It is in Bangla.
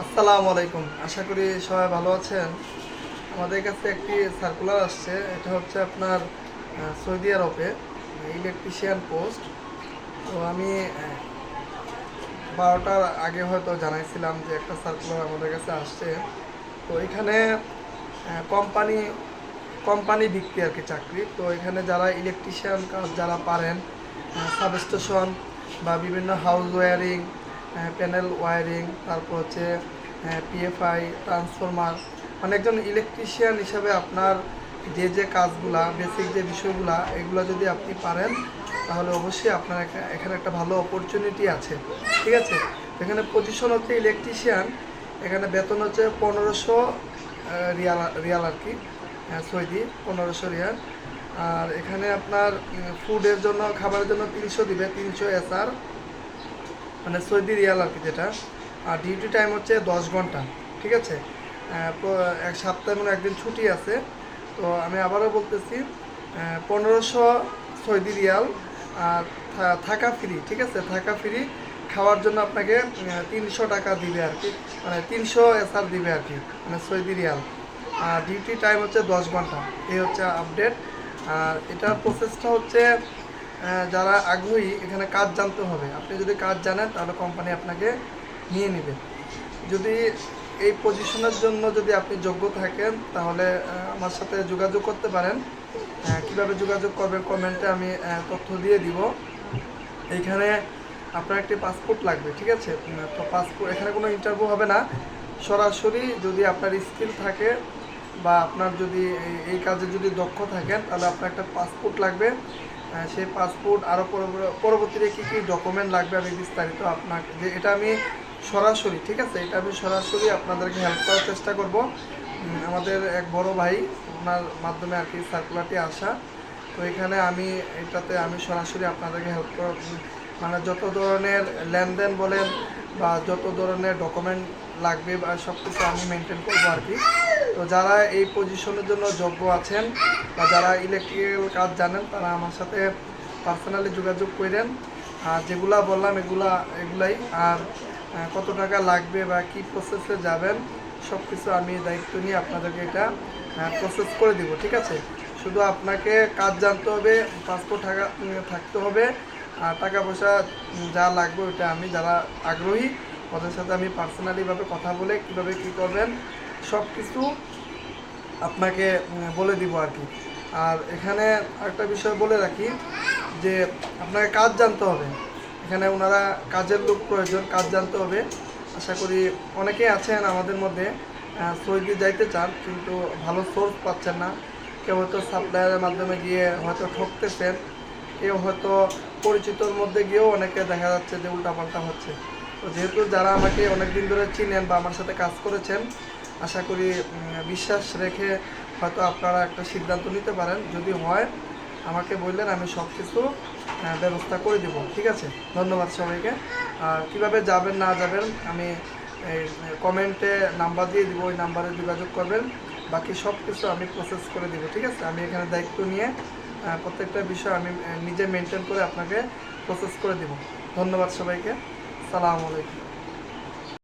আসসালামু আলাইকুম। আশা করি সবাই ভালো আছেন। আমাদের কাছে একটি সার্কুলার আসছে। এটা হচ্ছে আপনার সৌদি আরবে ইলেকট্রিশিয়ান পোস্ট। তো আমি 12টার আগে হয়তো জানাইছিলাম যে একটা সার্কুলার আমাদের কাছে আসছে। তো এখানে কোম্পানি কোম্পানি ভিত্তি আর কি চাকরি। তো এখানে যারা ইলেকট্রিশিয়ান কাজ যারা পারেন, সাবস্টেশন বা বিভিন্ন হাউস ওয়্যারিং, প্যানেল ওয়্যারিং, তারপর হচ্ছে পিএফআই, ট্রান্সফরমার, মানে একজন ইলেকট্রিশিয়ান হিসাবে আপনার যে যে কাজগুলা বেসিক যে বিষয়গুলা এগুলো যদি আপনি পারেন তাহলে অবশ্যই আপনার এখানে একটা ভালো অপরচুনিটি আছে। ঠিক আছে, এখানে পজিশন হচ্ছে ইলেকট্রিশিয়ান। এখানে বেতন হচ্ছে 1500 রিয়াল রিয়াল আর কি, সৌদি 1500 রিয়াল। আর এখানে আপনার ফুডের জন্য খাবারের জন্য 300 দিবে, 300 এসআর, মানে সৌদি রিয়াল আর কি যেটা। আর ডিউটি টাইম হচ্ছে 10 ঘন্টা। ঠিক আছে, এক সপ্তাহে মানে একদিন ছুটি আছে। তো আমি আবারও বলতেছি, 1500 সৌদি রিয়াল। আর থাকা ফ্রি। ঠিক আছে, থাকা ফ্রি। খাওয়ার জন্য আপনাকে 300 টাকা দিবে আর কি, মানে 300 এসআর দিবে আর কি, মানে সৌদি রিয়াল। আর ডিউটি টাইম হচ্ছে 10 ঘন্টা। এই হচ্ছে আপডেট। আর এটার প্রসেসটা হচ্ছে, যারা আগ্রহী এখানে কাজ জানতে হবে। আপনি যদি কাজ জানেন তাহলে কোম্পানি আপনাকে নিয়ে নেবে। যদি এই পজিশনের জন্য যদি আপনি যোগ্য থাকেন তাহলে আমার সাথে যোগাযোগ করতে পারেন। কিভাবে যোগাযোগ করবেন কমেন্টে আমি তথ্য দিয়ে দিব। এইখানে আপনার একটি পাসপোর্ট লাগবে। ঠিক আছে, তো পাসপোর্ট, এখানে কোনো ইন্টারভিউ হবে না, সরাসরি যদি আপনার স্কিল থাকে বা আপনার যদি এই কাজে যদি দক্ষ থাকেন তাহলে আপনার একটা পাসপোর্ট লাগবে। সেই পাসপোর্ট আরও পরবর্তীতে কী কী ডকুমেন্ট লাগবে আমি বিস্তারিত আপনাকে, যে এটা আমি সরাসরি, ঠিক আছে, এটা আমি সরাসরি আপনাদেরকে হেল্প করার চেষ্টা করব। আমাদের এক বড় ভাই, ওনার মাধ্যমে আর কি সার্কুলারটি আসা। তো এখানে এটাতে আমি সরাসরি আপনাদেরকে হেল্প কর, মানে যত ধরনের লেনদেন বলেন বা যত ধরনের ডকুমেন্ট লাগবে বা সব কিছু আমি মেনটেন করবো আর কি। তো যারা এই পজিশনের জন্য যোগ্য আছেন বা যারা ইলেকট্রিক্যাল কাজ জানেন তারা আমার সাথে পার্সোনালি যোগাযোগ করেন। আর যেগুলা বললাম এগুলাই। আর কত টাকা লাগবে বা কী প্রসেসে যাবেন সব কিছু আমি দায়িত্ব নিয়ে আপনাদেরকে এটা প্রসেস করে দিব। ঠিক আছে, শুধু আপনাকে কাজ জানতে হবে, পাসপোর্ট থাকতে হবে, আর টাকা পয়সা যা লাগবে ওইটা আমি যারা আগ্রহী ওদের সাথে আমি পার্সোনালিভাবে কথা বলে কীভাবে কী করবেন সব কিছু আপনাকে বলে দিব আর কি। আর এখানে একটা বিষয় বলে রাখি যে আপনাকে কাজ জানতে হবে। এখানে ওনারা কাজের লোক প্রয়োজন, কাজ জানতে হবে। আশা করি অনেকেই আছেন আমাদের মধ্যে সৌদি যাইতে চান কিন্তু ভালো সোর্স পাচ্ছেন না। কেউ হয়তো সাপ্লায়ারের মাধ্যমে গিয়ে হয়তো ঠকতেছেন, কেউ হয়তো পরিচিতর মধ্যে গিয়েও অনেকে দেখা যাচ্ছে যে উল্টাপাল্টা হচ্ছে। তো যেহেতু যারা আমাকে অনেক দিন ধরে চিনেন বা আমার সাথে কাজ করেছেন, আশা করি বিশ্বাস রেখে হয়তো আপনারা একটা সিদ্ধান্ত নিতে পারেন। যদি হয় আমাকে বললেন, আমি সব কিছু ব্যবস্থা করে দেব। ঠিক আছে, ধন্যবাদ সবাইকে। আর কীভাবে যাবেন না যাবেন আমি এই কমেন্টে নাম্বার দিয়ে দিব, ওই নাম্বারে যোগাযোগ করবেন। বাকি সব কিছু আমি প্রসেস করে দেবো। ঠিক আছে, আমি এখানে দায়িত্ব নিয়ে প্রত্যেকটা বিষয় আমি নিজে মেনটেন করে আপনাকে প্রসেস করে দেব। ধন্যবাদ সবাইকে। সালামু আলাইকুম।